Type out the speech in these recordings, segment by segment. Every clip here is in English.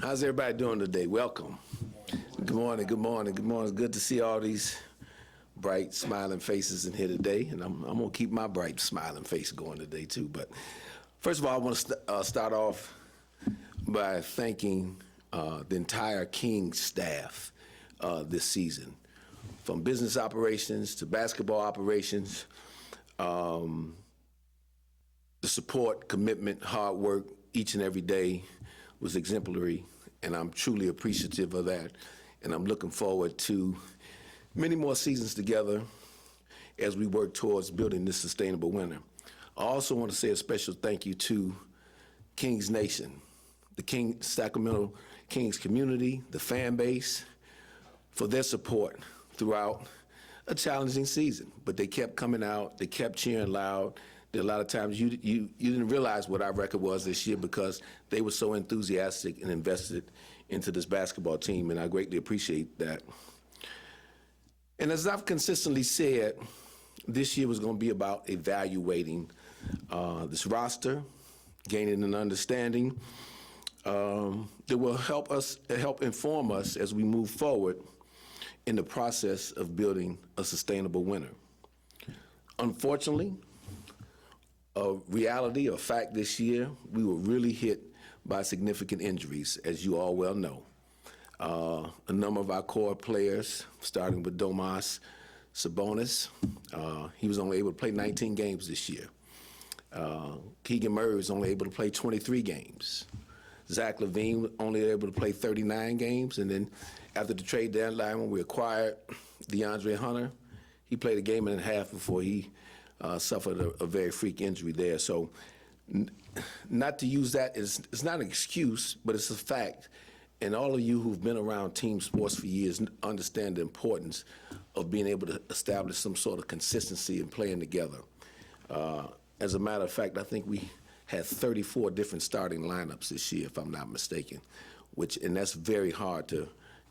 How's everybody doing today? Welcome. Good morning, good morning, good morning. It's good to see all these bright, smiling faces in here today, and I'm going to keep my bright, smiling face going today, too. But first of all, I want to start off by thanking the entire Kings staff this season, from business operations to basketball operations. The support, commitment, hard work each and every day was exemplary, and I'm truly appreciative of that. And I'm looking forward to many more seasons together as we work towards building this sustainable winner. I also want to say a special thank you to Kings Nation, the Sacramento Kings community, the fan base, for their support throughout a challenging season. But they kept coming out, they kept cheering loud. A lot of times you didn't realize what our record was this year because they were so enthusiastic and invested into this basketball team, and I greatly appreciate that. And as I've consistently said, this year was going to be about evaluating this roster, gaining an understanding that will help inform us as we move forward in the process of building a sustainable winner. Unfortunately, a reality, a fact this year, we were really hit by significant injuries, as you all well know. A number of our core players, starting with Domas Sabonis, he was only able to play 19 games this year. Keegan Murray was only able to play 23 games. Zach LaVine only able to play 39 games, and then after the trade deadline when we acquired DeAndre Hunter, he played a game and a half before he suffered a very freak injury there. So not to use that it's not an excuse, but it's a fact. And all of you who've been around team sports for years understand the importance of being able to establish some sort of consistency in playing together. As a matter of fact, I think we had 34 different starting lineups this year, if I'm not mistaken, and that's very hard to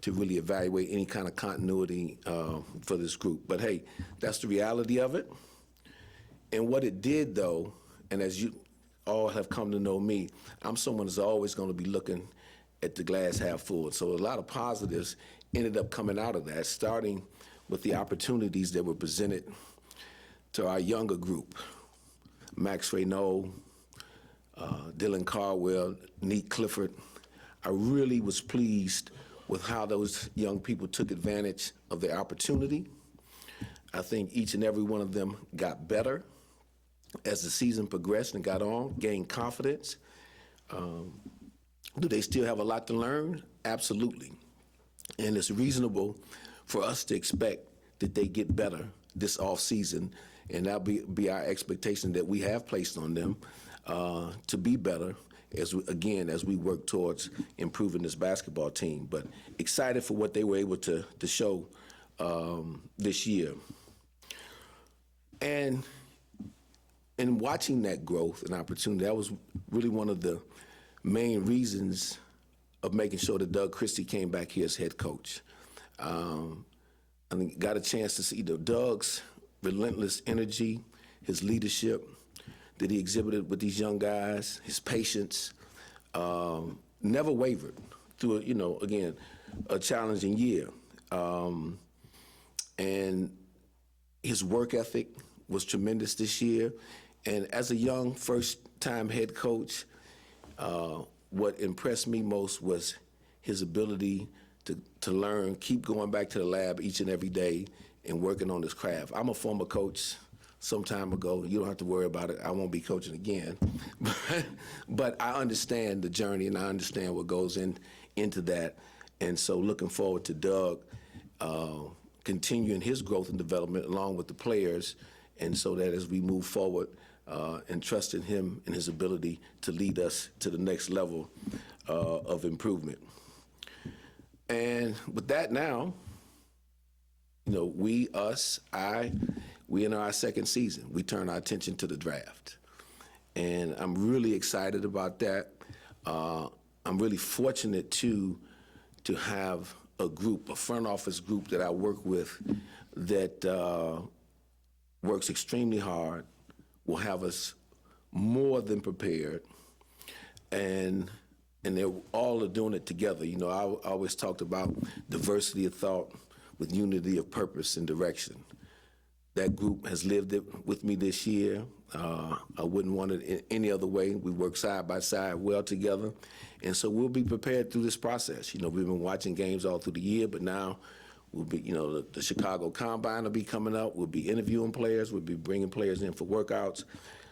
really evaluate any kind of continuity for this group. But hey, that's the reality of it. And what it did, though, and as you all have come to know me, I'm someone who's always going to be looking at the glass half full. So a lot of positives ended up coming out of that, starting with the opportunities that were presented to our younger group. Max Reynaud, Dylan Cardwell, Neat Clifford. I really was pleased with how those young people took advantage of their opportunity. I think each and every one of them got better as the season progressed and got on, gained confidence. Do they still have a lot to learn? Absolutely. And it's reasonable for us to expect that they get better this off season, and that'll be our expectation that we have placed on them to be better as we work towards improving this basketball team. But excited for what they were able to show this year. And in watching that growth and opportunity, that was really one of the main reasons of making sure that Doug Christie came back here as head coach. I think got a chance to see Doug's relentless energy, his leadership that he exhibited with these young guys, his patience, never wavered through, a challenging year. And his work ethic was tremendous this year. And as a young first-time head coach, what impressed me most was his ability to learn, keep going back to the lab each and every day and working on his craft. I'm a former coach some time ago. You don't have to worry about it. I won't be coaching again. But I understand the journey, and I understand what goes into that. And so looking forward to Doug continuing his growth and development along with the players, and so that as we move forward and trust in him and his ability to lead us to the next level of improvement. And with that now, we in our second season. We turn our attention to the draft. And I'm really excited about that. I'm really fortunate to have a front office group that I work with that works extremely hard, will have us more than prepared, and and they're all are doing it together. You know, I always talked about diversity of thought with unity of purpose and direction. That group has lived it with me this year. I wouldn't want it in any other way. We work side by side well together, and so we'll be prepared through this process. You know, we've been watching games all through the year, but now we'll be, you know, the Chicago Combine will be coming up. We'll be interviewing players. We'll be bringing players in for workouts.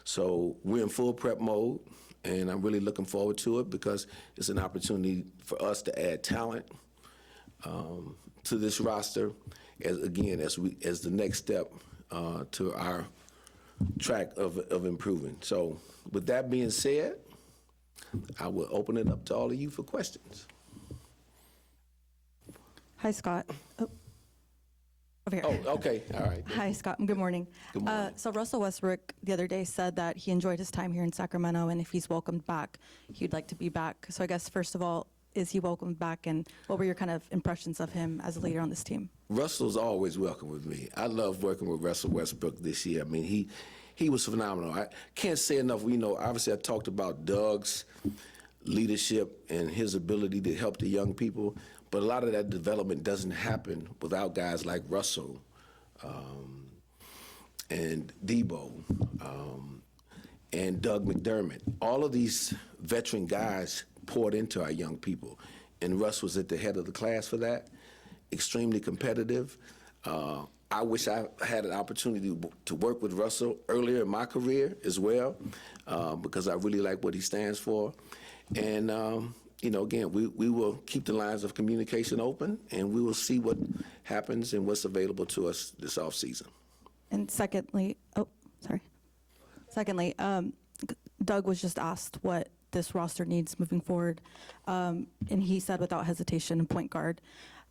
So we're in full prep mode, and I'm really looking forward to it because it's an opportunity for us to add talent to this roster, as the next step to our track of improving. So with that being said, I will open it up to all of you for questions. Hi, Scott. Oh, over here. Oh, okay, all right. Hi, Scott. Good morning. Good morning. So Russell Westbrook the other day said that he enjoyed his time here in Sacramento, and if he's welcomed back, he'd like to be back. So I guess, first of all, is he welcomed back, and what were your kind of impressions of him as a leader on this team? Russell's always welcome with me. I love working with Russell Westbrook this year. I mean, he was phenomenal. I can't say enough. You know, obviously I talked about Doug's leadership and his ability to help the young people, but a lot of that development doesn't happen without guys like Russell and Debo and Doug McDermott. All of these veteran guys poured into our young people, and Russ was at the head of the class for that. Extremely competitive. I wish I had an opportunity to work with Russell earlier in my career as well, because I really like what he stands for. And, you know, again, we will keep the lines of communication open, and we will see what happens and what's available to us this offseason. And secondly, Doug was just asked what this roster needs moving forward, and he said without hesitation, point guard.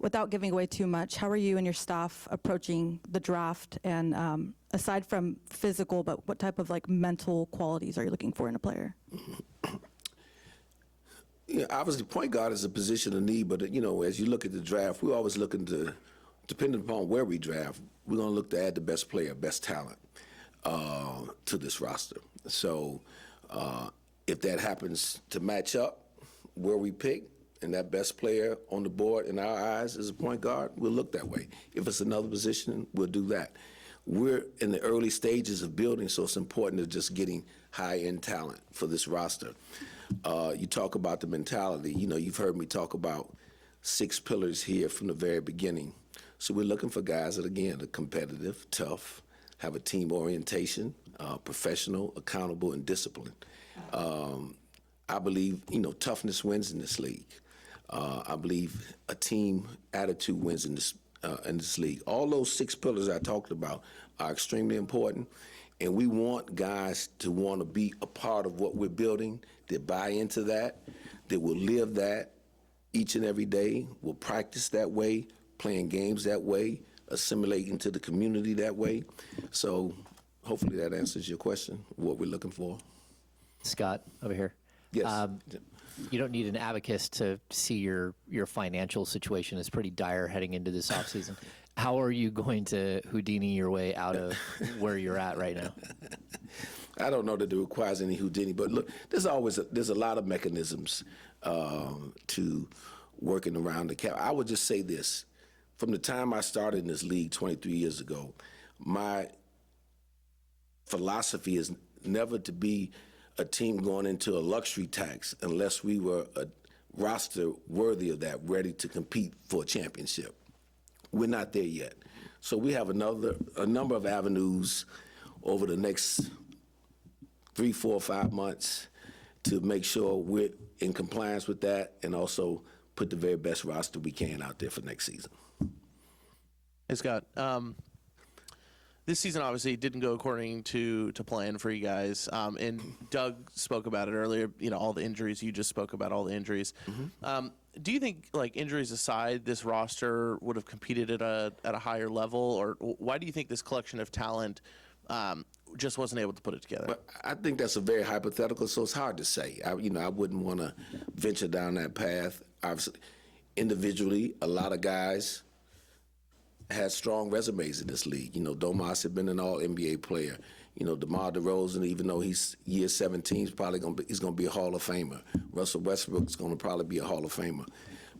Without giving away too much, how are you and your staff approaching the draft? And aside from physical, but what type of like mental qualities are you looking for in a player? Yeah, obviously, point guard is a position of need, but you know, as you look at the draft, we're always looking to, depending upon where we draft, we're going to look to add the best player, best talent to this roster. So if that happens to match up where we pick, and that best player on the board in our eyes is a point guard, we'll look that way. If it's another position, we'll do that. We're in the early stages of building, so it's important to just getting high-end talent for this roster. You talk about the mentality. You know, you've heard me talk about 6 pillars here from the very beginning. So we're looking for guys that, again, are competitive, tough, have a team orientation, professional, accountable, and disciplined. I believe, you know, toughness wins in this league. I believe a team attitude wins in this league. All those 6 pillars I talked about are extremely important, and we want guys to want to be a part of what we're building, that buy into that will live that each and every day, will practice that way, playing games that way, assimilate into the community that way. So hopefully that answers your question, what we're looking for. Scott, over here. Yes. You don't need an abacus to see your financial situation is pretty dire heading into this offseason. How are you going to Houdini your way out of where you're at right now? I don't know that it requires any Houdini, but look, there's a lot of mechanisms to working around the cap. I would just say this. From the time I started in this league 23 years ago, my philosophy is never to be a team going into a luxury tax unless we were a roster worthy of that, ready to compete for a championship. We're not there yet. So we have a number of avenues over the next 3, 4, 5 months to make sure we're in compliance with that and also put the very best roster we can out there for next season. Hey, Scott. This season obviously didn't go according to plan for you guys, and Doug spoke about it earlier. You know, all the injuries. You just spoke about all the injuries. Mm-hmm. Do you think, like, injuries aside, this roster would have competed at a higher level, or why do you think this collection of talent just wasn't able to put it together? Well, I think that's a very hypothetical, so it's hard to say. I wouldn't want to venture down that path. Obviously, individually, a lot of guys had strong resumes in this league. You know, Domas had been an all-NBA player. DeMar DeRozan, even though he's year 17, he's gonna be a Hall of Famer. Russell Westbrook's gonna probably be a Hall of Famer.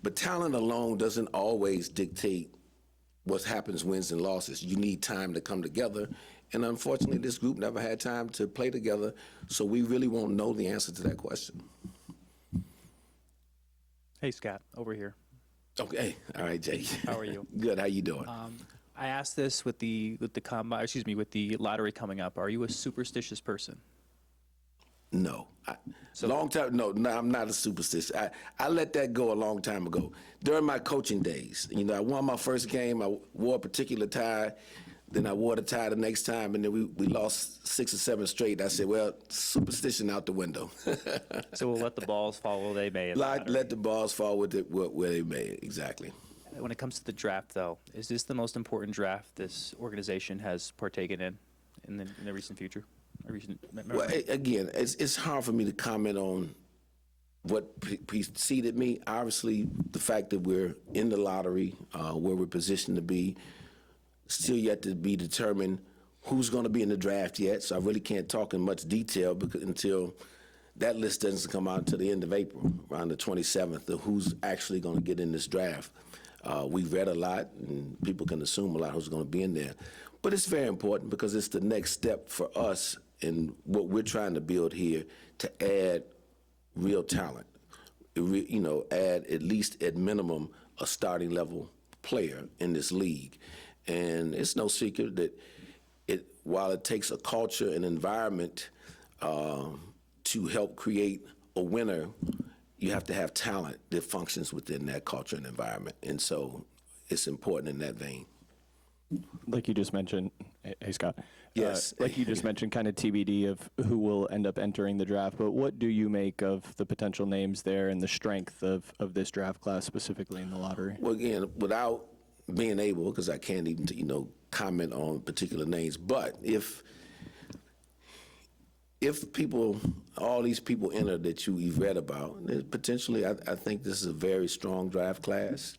But talent alone doesn't always dictate what happens, wins and losses. You need time to come together. And unfortunately, this group never had time to play together, so we really won't know the answer to that question. Hey, Scott, over here. Okay, all right, Jake. How are you? Good. How you doing? I asked this with the lottery coming up. Are you a superstitious person? No. No, I'm not a superstitious. I let that go a long time ago. During my coaching days, I won my first game. I wore a particular tie. Then I wore the tie the next time, and then we lost 6 or 7 straight. I said, well, superstition out the window. So we'll let the balls fall where they may. Let the balls fall where they may, exactly. When it comes to the draft, though, is this the most important draft this organization has partaken in the recent future? Well, again, it's hard for me to comment on what preceded me. Obviously, the fact that we're in the lottery, where we're positioned to be, still yet to be determined who's going to be in the draft yet. So I really can't talk in much detail until that list doesn't come out until the end of April, around the 27th, of who's actually going to get in this draft. We've read a lot, and people can assume a lot who's going to be in there. But it's very important because it's the next step for us in what we're trying to build here to add real talent. Add at least at minimum a starting level player in this league. And it's no secret that while it takes a culture and environment to help create a winner, you have to have talent that functions within that culture and environment. And so it's important in that vein. Like you just mentioned, hey Scott. Yes. Like you just mentioned, kind of TBD of who will end up entering the draft. But what do you make of the potential names there and the strength of this draft class, specifically in the lottery? Well, again, without being able, because I can't even, comment on particular names, but if all these people enter that you've read about, potentially I think this is a very strong draft class.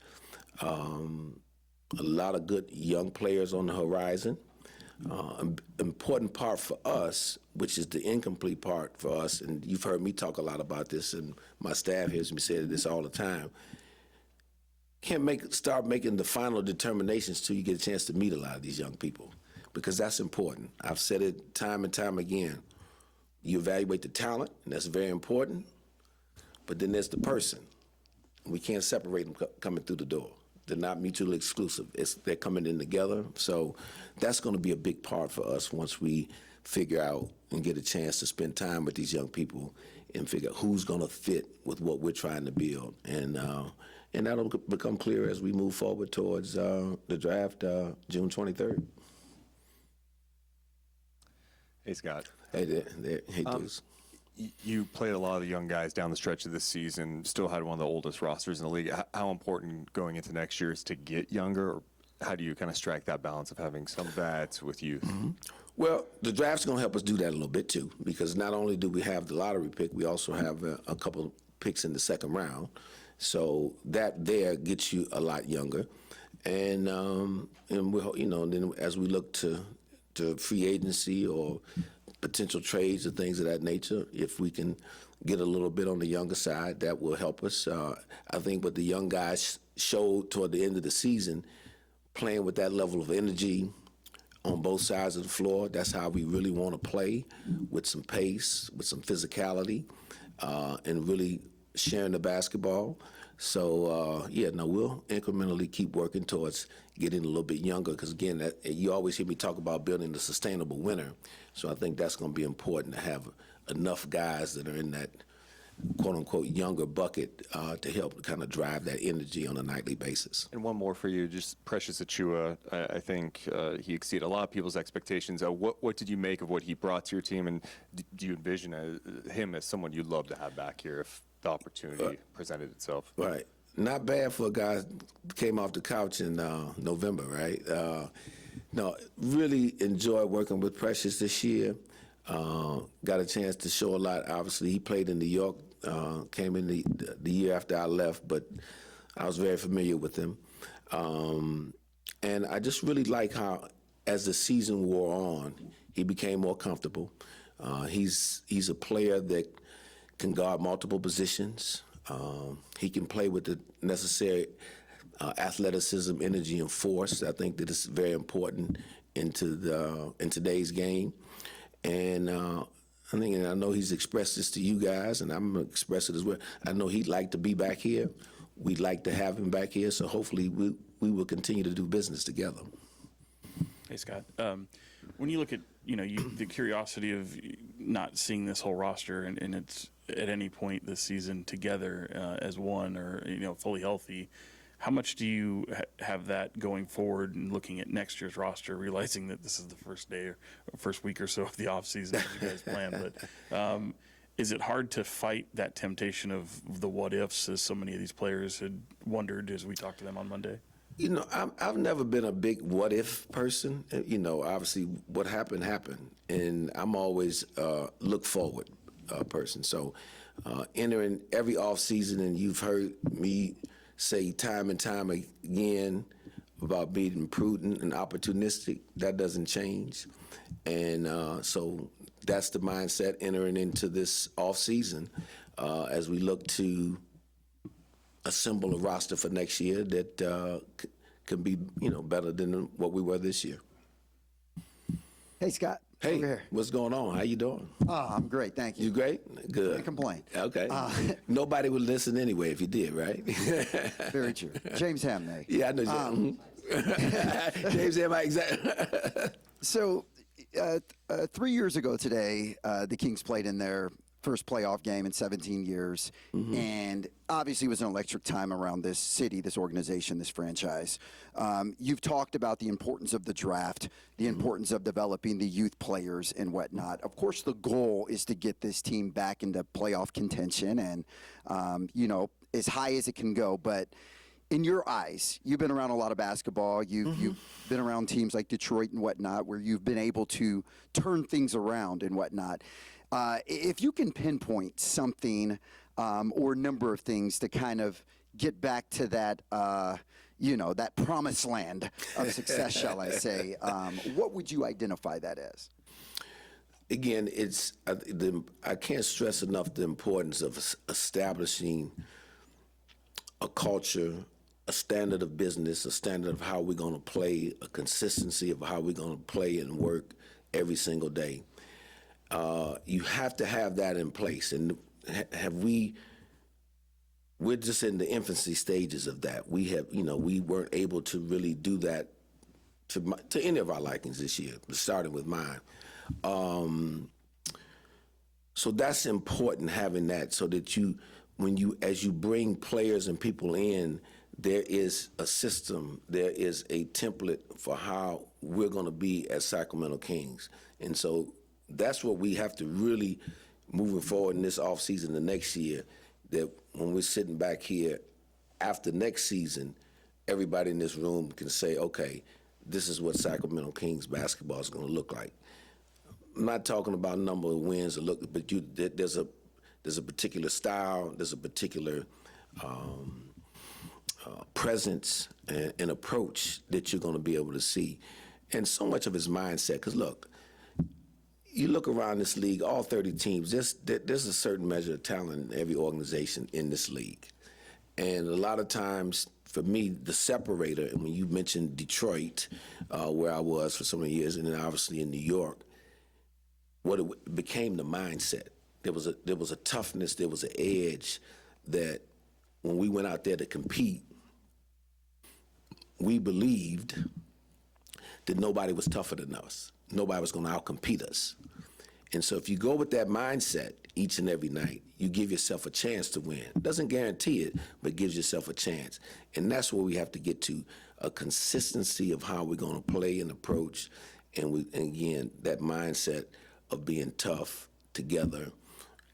A lot of good young players on the horizon. Important part for us, which is the incomplete part for us, and you've heard me talk a lot about this, and my staff hears me say this all the time. Can't start making the final determinations till you get a chance to meet a lot of these young people, because that's important. I've said it time and time again. You evaluate the talent, and that's very important, but then there's the person. We can't separate them coming through the door. They're not mutually exclusive. They're coming in together. So that's going to be a big part for us once we figure out and get a chance to spend time with these young people and figure out who's going to fit with what we're trying to build. And that'll become clear as we move forward towards the draft June 23rd. Hey, Scott. Hey there. Hey, Deuce. You played a lot of the young guys down the stretch of this season, still had one of the oldest rosters in the league. How important going into next year is to get younger? Or how do you kind of strike that balance of having some vets with youth? Mm-hmm. Well, the draft's going to help us do that a little bit, too, because not only do we have the lottery pick, we also have a couple picks in the second round. So that there gets you a lot younger. And we, then as we look to free agency or potential trades or things of that nature, if we can get a little bit on the younger side, that will help us. I think what the young guys showed toward the end of the season, playing with that level of energy on both sides of the floor, that's how we really want to play, with some pace, with some physicality, and really sharing the basketball. So, we'll incrementally keep working towards getting a little bit younger, because, again, you always hear me talk about building a sustainable winner. So I think that's going to be important, to have enough guys that are in that quote-unquote younger bucket to help kind of drive that energy on a nightly basis. And one more for you, just Precious Achiuwa. I think he exceeded a lot of people's expectations. What did you make of what he brought to your team, and do you envision him as someone you'd love to have back here if the opportunity presented itself? Right. Not bad for a guy who came off the couch in November, right? No, really enjoyed working with Precious this year. Got a chance to show a lot. Obviously, he played in New York, came in the year after I left, but I was very familiar with him. And I just really like how as the season wore on, he became more comfortable. He's a player that can guard multiple positions. He can play with the necessary athleticism, energy, and force. I think that is very important in today's game. And I know he's expressed this to you guys, and I'm gonna express it as well. I know he'd like to be back here. We'd like to have him back here. So hopefully we will continue to do business together. Hey, Scott. When you look at the curiosity of not seeing this whole roster and it's at any point this season together as one or fully healthy, how much do you have that going forward and looking at next year's roster, realizing that this is the first day or first week or so of the offseason as you guys plan? But is it hard to fight that temptation of the what ifs, as so many of these players had wondered as we talked to them on Monday? I've never been a big what if person. Obviously what happened, and I'm always look forward person. So entering every off season, and you've heard me say time and time again about being prudent and opportunistic. That doesn't change, and so that's the mindset entering into this off season as we look to assemble a roster for next year that can be, better than what we were this year. Hey, Scott. Hey, over here. what's going on? How you doing? I'm great, thank you. You great? Good. Can't complain. Okay. Nobody would listen anyway if you did, right? Very true. James Hamney. Yeah, I know James. James Ham, exactly. So, 3 years ago today, the Kings played in their first playoff game in 17 years. And obviously it was an electric time around this city, this organization, this franchise. You've talked about the importance of the draft, the importance of developing the youth players and whatnot. Of course, the goal is to get this team back into playoff contention and, as high as it can go. But in your eyes, you've been around a lot of basketball. You've been around teams like Detroit and whatnot, where you've been able to turn things around and whatnot. If you can pinpoint something or a number of things to kind of get back to that, that promised land of success, shall I say, what would you identify that as? Again, I can't stress enough the importance of establishing a culture, a standard of business, a standard of how we're going to play, a consistency of how we're going to play and work every single day. You have to have that in place, and we're just in the infancy stages of that. We weren't able to really do that to any of our likings this year, starting with mine. So that's important, having that, so that as you bring players and people in, there is a system, there is a template for how we're going to be as Sacramento Kings. And so that's what we have to really, moving forward in this offseason the next year, that when we're sitting back here after next season, everybody in this room can say, okay, this is what Sacramento Kings basketball is going to look like. I'm not talking about number of wins or look, but there's a particular style, there's a particular presence and approach that you're going to be able to see. And so much of his mindset, because look, you look around this league, all 30 teams, there's a certain measure of talent in every organization in this league. And a lot of times, for me, the separator, and when you mentioned Detroit, where I was for so many years, and then obviously in New York, what it became the mindset. There was a toughness, there was an edge that when we went out there to compete, we believed that nobody was tougher than us. Nobody was going to outcompete us. And so if you go with that mindset each and every night, you give yourself a chance to win. Doesn't guarantee it, but gives yourself a chance. And that's where we have to get to, a consistency of how we're going to play and approach. And again, that mindset of being tough together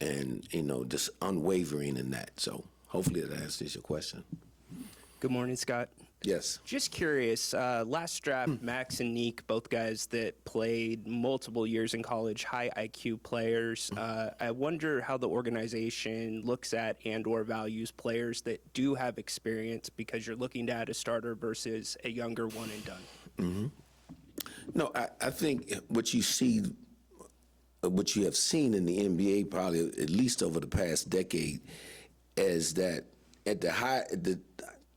and, just unwavering in that. So hopefully that answers your question. Good morning, Scott. Yes. Just curious, last draft, Max and Neek, both guys that played multiple years in college, high IQ players. I wonder how the organization looks at and or values players that do have experience, because you're looking to add a starter versus a younger one and done. No, I think what you see, what you have seen in the NBA probably at least over the past decade, is that at the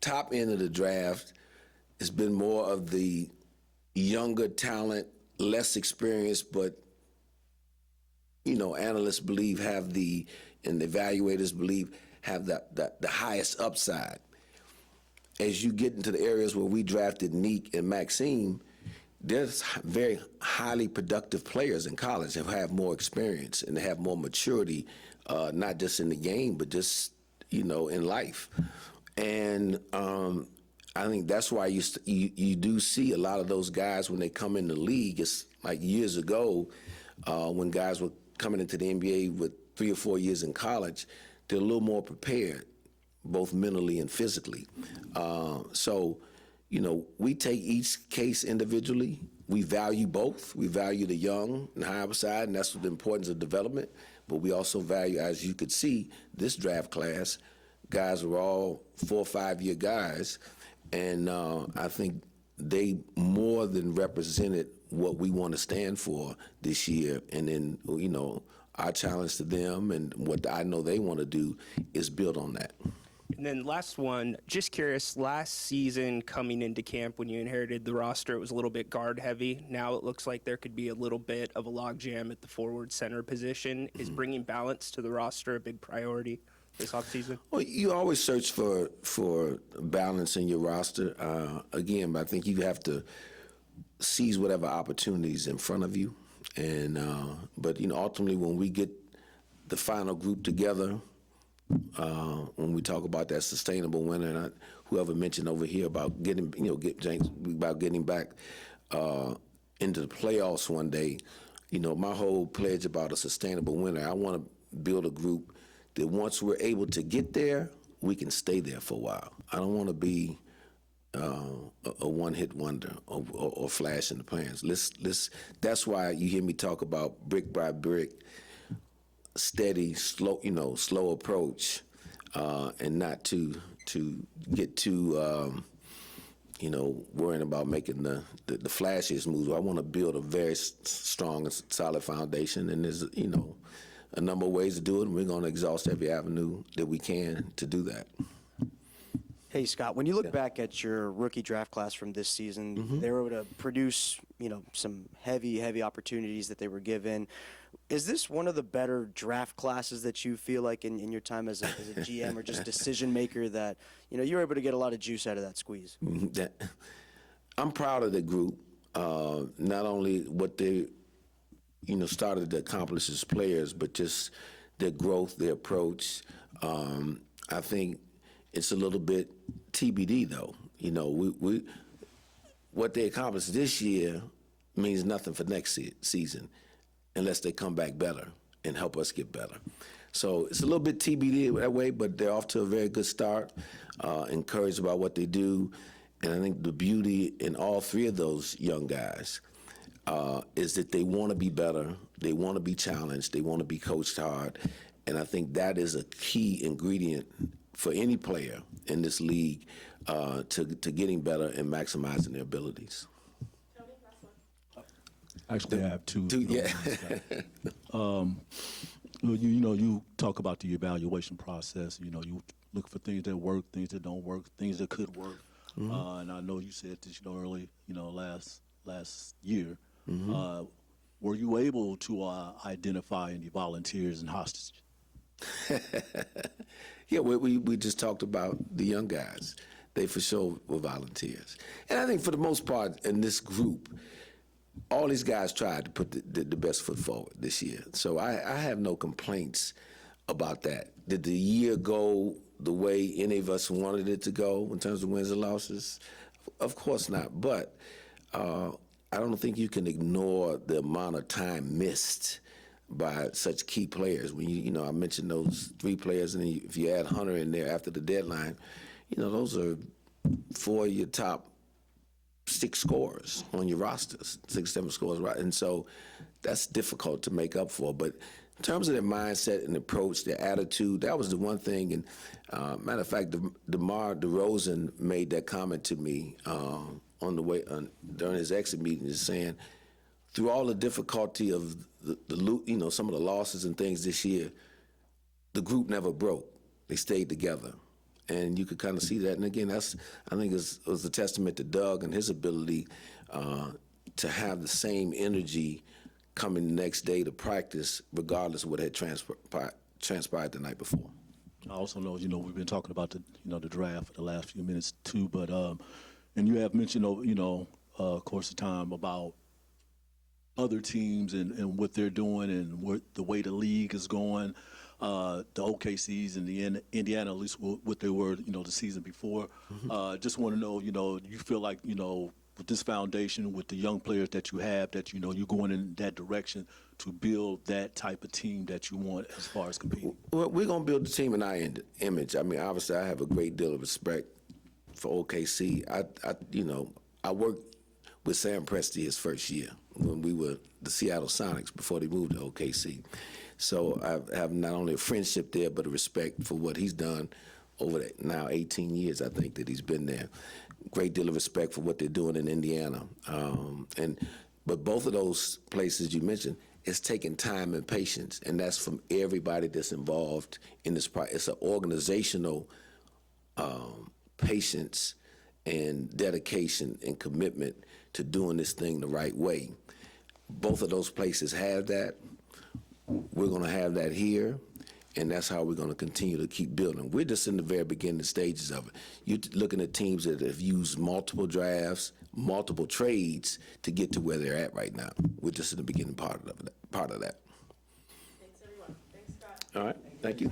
top end of the draft, it's been more of the younger talent, less experienced, but analysts believe and the evaluators believe have the highest upside. As you get into the areas where we drafted Neek and Maxime, there's very highly productive players in college that have more experience and have more maturity, not just in the game, but just, in life. And I think that's why you do see a lot of those guys when they come in the league. It's like years ago when guys were coming into the NBA with 3 or 4 years in college, they're a little more prepared, both mentally and physically. So, we take each case individually. We value both. We value the young and high upside, and that's the importance of development. But we also value, as you could see, this draft class, guys were all 4 or 5 year guys, and I think they more than represented what we want to stand for this year. And then, our challenge to them and what I know they want to do is build on that. And then last one, just curious, last season coming into camp when you inherited the roster, it was a little bit guard heavy. Now it looks like there could be a little bit of a logjam at the forward center position. Is bringing balance to the roster a big priority this offseason? Well, you always search for balance in your roster. Again, I think you have to seize whatever opportunities in front of you. And but ultimately, when we get the final group together, when we talk about that sustainable winner, and whoever mentioned over here about getting, James, about getting back into the playoffs one day, my whole pledge about a sustainable winner, I want to build a group that once we're able to get there, we can stay there for a while. I don't want to be a one-hit wonder or flash in the pans. That's why you hear me talk about brick by brick, steady, slow approach, and not to get too, worrying about making the flashiest moves. I want to build a very strong and solid foundation, and there's, a number of ways to do it, and we're going to exhaust every avenue that we can to do that. Hey, Scott, when you look back at your rookie draft class from this season, they were able to produce, some heavy opportunities that they were given. Is this one of the better draft classes that you feel like in your time as a GM or just decision maker that, you were able to get a lot of juice out of that squeeze? I'm proud of the group, not only what they, started to accomplish as players, but just their growth, their approach. I think it's a little bit TBD, though. We what they accomplished this year means nothing for next season unless they come back better and help us get better. So it's a little bit TBD that way, but they're off to a very good start, encouraged about what they do. And I think the beauty in all 3 of those young guys is that they want to be better, they want to be challenged, they want to be coached hard. And I think that is a key ingredient for any player in this league to getting better and maximizing their abilities. Actually, I have two. Yeah. You talk about the evaluation process. You look for things that work, things that don't work, things that could work. And I know you said this, early, last year. Were you able to identify any volunteers and hostages? Yeah, we just talked about the young guys. They for sure were volunteers. And I think for the most part in this group, all these guys tried to put the best foot forward this year. So I have no complaints about that. Did the year go the way any of us wanted it to go in terms of wins and losses? Of course not. But I don't think you can ignore the amount of time missed by such key players. When I mentioned those 3 players, and if you add Hunter in there after the deadline, those are 4 of your top 6 scorers on your rosters, 6, 7 scorers, right? And so that's difficult to make up for. But in terms of their mindset and approach, their attitude, that was the one thing. And matter of fact, DeMar DeRozan made that comment to me on the way during his exit meeting is saying, through all the difficulty of some of the losses and things this year, the group never broke. They stayed together. And you could kind of see that. And again, I think it was a testament to Doug and his ability to have the same energy coming the next day to practice, regardless of what had transpired the night before. I also know, we've been talking about the draft for the last few minutes too, but and you have mentioned, of course, of time about other teams and what they're doing and the way the league is going. The OKCs and the Indiana, at least what they were, the season before. Just want to know, you feel like, with this foundation, with the young players that you have, that, you're going in that direction to build that type of team that you want as far as competing? Well, we're going to build the team in our image. I mean, obviously, I have a great deal of respect for OKC. I worked with Sam Presti his first year when we were the Seattle Sonics before they moved to OKC. So I have not only a friendship there, but a respect for what he's done over the now 18 years, I think, that he's been there. Great deal of respect for what they're doing in Indiana. But both of those places you mentioned, it's taking time and patience, and that's from everybody that's involved in this project. It's an organizational patience and dedication and commitment to doing this thing the right way. Both of those places have that. We're going to have that here, and that's how we're going to continue to keep building. We're just in the very beginning stages of it. You're looking at teams that have used multiple drafts, multiple trades to get to where they're at right now. We're just in the beginning part of that. Thanks, everyone. Thanks, Scott. All right. Thank you.